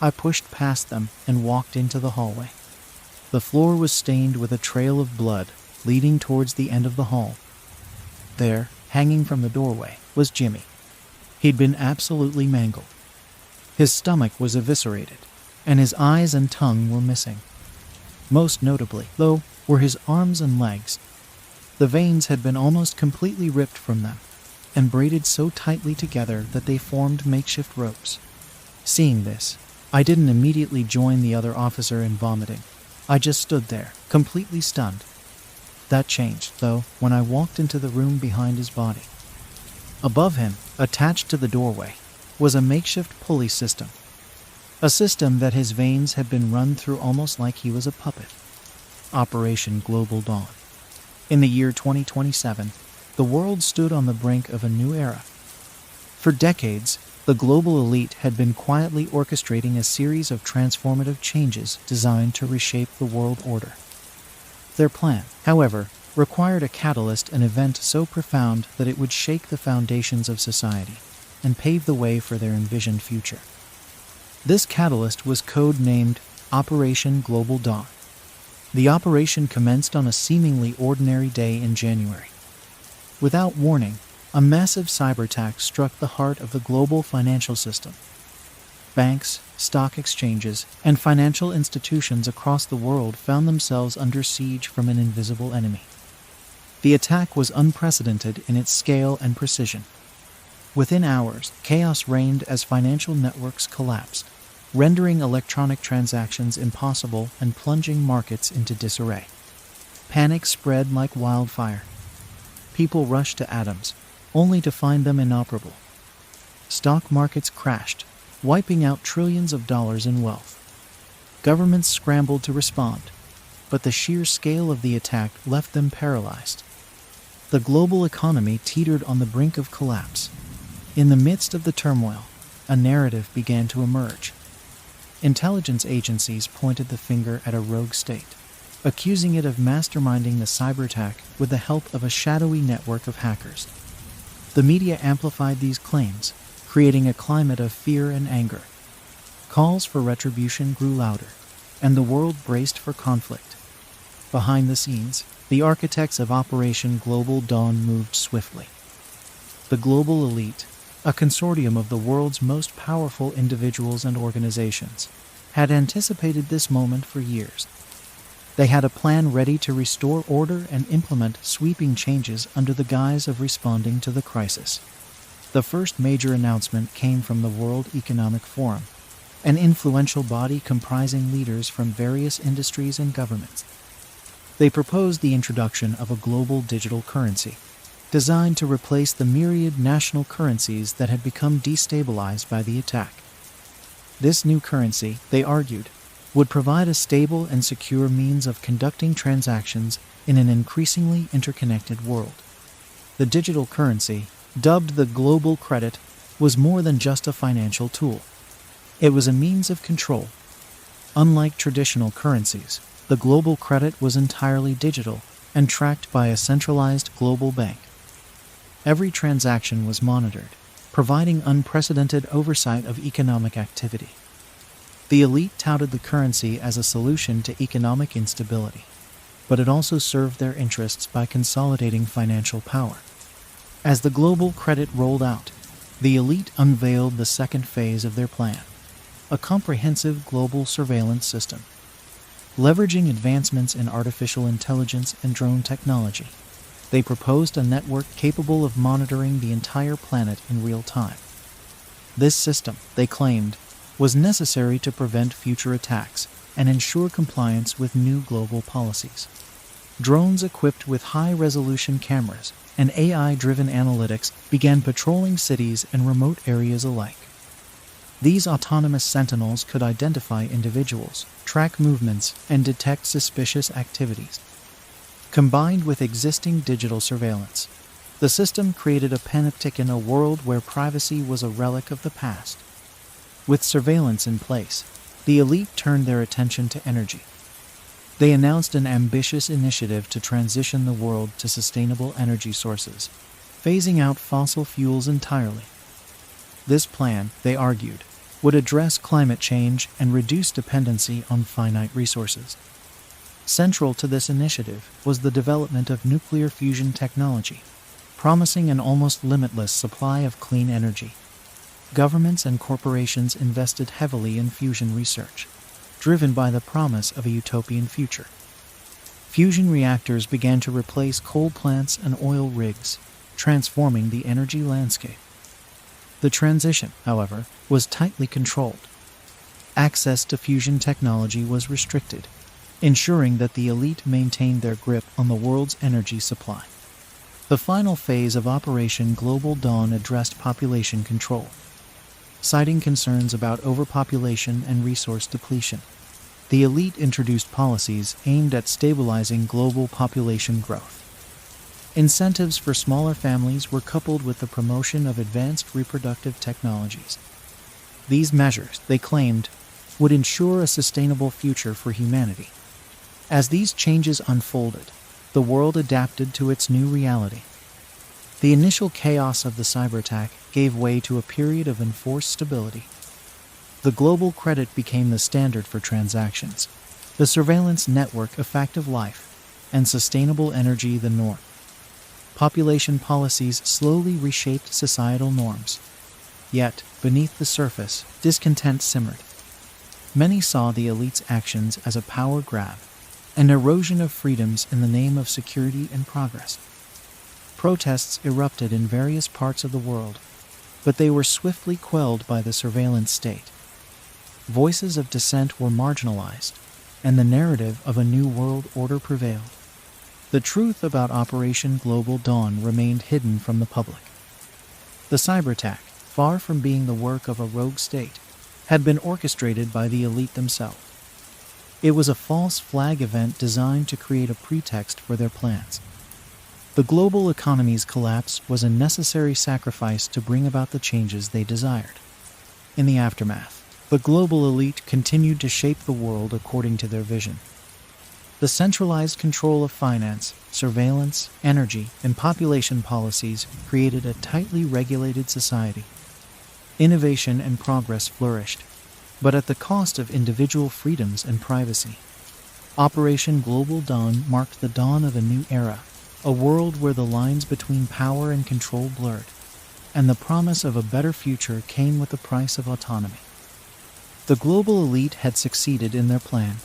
I pushed past them and walked into the hallway. The floor was stained with a trail of blood leading towards the end of the hall. There, hanging from the doorway, was Jimmy. He'd been absolutely mangled. His stomach was eviscerated, and his eyes and tongue were missing. Most notably, though, were his arms and legs. The veins had been almost completely ripped from them, and braided so tightly together that they formed makeshift ropes. Seeing this, I didn't immediately join the other officer in vomiting. I just stood there, completely stunned. That changed, though, when I walked into the room behind his body. Above him, attached to the doorway, was a makeshift pulley system. A system that his veins had been run through almost like he was a puppet. Operation Global Dawn. In the year 2027, the world stood on the brink of a new era. For decades, the global elite had been quietly orchestrating a series of transformative changes designed to reshape the world order. Their plan, however, required a catalyst, an event so profound that it would shake the foundations of society and pave the way for their envisioned future. This catalyst was code-named Operation Global Dawn. The operation commenced on a seemingly ordinary day in January. Without warning, a massive cyber attack struck the heart of the global financial system. Banks, stock exchanges, and financial institutions across the world found themselves under siege from an invisible enemy. The attack was unprecedented in its scale and precision. Within hours, chaos reigned as financial networks collapsed, rendering electronic transactions impossible and plunging markets into disarray. Panic spread like wildfire. People rushed to atoms, only to find them inoperable. Stock markets crashed, wiping out trillions of dollars in wealth. Governments scrambled to respond, but the sheer scale of the attack left them paralyzed. The global economy teetered on the brink of collapse. In the midst of the turmoil, a narrative began to emerge. Intelligence agencies pointed the finger at a rogue state, accusing it of masterminding the cyber attack with the help of a shadowy network of hackers. The media amplified these claims, creating a climate of fear and anger. Calls for retribution grew louder, and the world braced for conflict. Behind the scenes, the architects of Operation Global Dawn moved swiftly. The global elite, a consortium of the world's most powerful individuals and organizations, had anticipated this moment for years. They had a plan ready to restore order and implement sweeping changes under the guise of responding to the crisis. The first major announcement came from the World Economic Forum, an influential body comprising leaders from various industries and governments. They proposed the introduction of a global digital currency, designed to replace the myriad national currencies that had become destabilized by the attack. This new currency, they argued, would provide a stable and secure means of conducting transactions in an increasingly interconnected world. The digital currency, dubbed the global credit, was more than just a financial tool. It was a means of control. Unlike traditional currencies, the global credit was entirely digital and tracked by a centralized global bank. Every transaction was monitored, providing unprecedented oversight of economic activity. The elite touted the currency as a solution to economic instability, but it also served their interests by consolidating financial power. As the global credit rolled out, the elite unveiled the second phase of their plan, a comprehensive global surveillance system. Leveraging advancements in artificial intelligence and drone technology, they proposed a network capable of monitoring the entire planet in real time. This system, they claimed, was necessary to prevent future attacks and ensure compliance with new global policies. Drones equipped with high-resolution cameras and AI-driven analytics began patrolling cities and remote areas alike. These autonomous sentinels could identify individuals, track movements, and detect suspicious activities. Combined with existing digital surveillance, the system created a panoptic in a world where privacy was a relic of the past. With surveillance in place, the elite turned their attention to energy. They announced an ambitious initiative to transition the world to sustainable energy sources, phasing out fossil fuels entirely. This plan, they argued, would address climate change and reduce dependency on finite resources. Central to this initiative was the development of nuclear fusion technology, promising an almost limitless supply of clean energy. Governments and corporations invested heavily in fusion research, driven by the promise of a utopian future. Fusion reactors began to replace coal plants and oil rigs, transforming the energy landscape. The transition, however, was tightly controlled. Access to fusion technology was restricted, ensuring that the elite maintained their grip on the world's energy supply. The final phase of Operation Global Dawn addressed population control, citing concerns about overpopulation and resource depletion. The elite introduced policies aimed at stabilizing global population growth. Incentives for smaller families were coupled with the promotion of advanced reproductive technologies. These measures, they claimed, would ensure a sustainable future for humanity. As these changes unfolded, the world adapted to its new reality. The initial chaos of the cyber attack gave way to a period of enforced stability. The global credit became the standard for transactions, the surveillance network a fact of life, and sustainable energy the norm. Population policies slowly reshaped societal norms. Yet, beneath the surface, discontent simmered. Many saw the elite's actions as a power grab, an erosion of freedoms in the name of security and progress. Protests erupted in various parts of the world, but they were swiftly quelled by the surveillance state. Voices of dissent were marginalized, and the narrative of a new world order prevailed. The truth about Operation Global Dawn remained hidden from the public. The cyber attack, far from being the work of a rogue state, had been orchestrated by the elite themselves. It was a false flag event designed to create a pretext for their plans. The global economy's collapse was a necessary sacrifice to bring about the changes they desired. In the aftermath, the global elite continued to shape the world according to their vision. The centralized control of finance, surveillance, energy, and population policies created a tightly regulated society. Innovation and progress flourished, but at the cost of individual freedoms and privacy. Operation Global Dawn marked the dawn of a new era, a world where the lines between power and control blurred, and the promise of a better future came with the price of autonomy. The global elite had succeeded in their plan,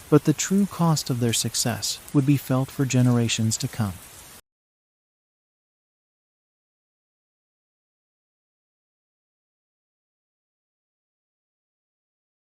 but the true cost of their success would be felt for generations to come.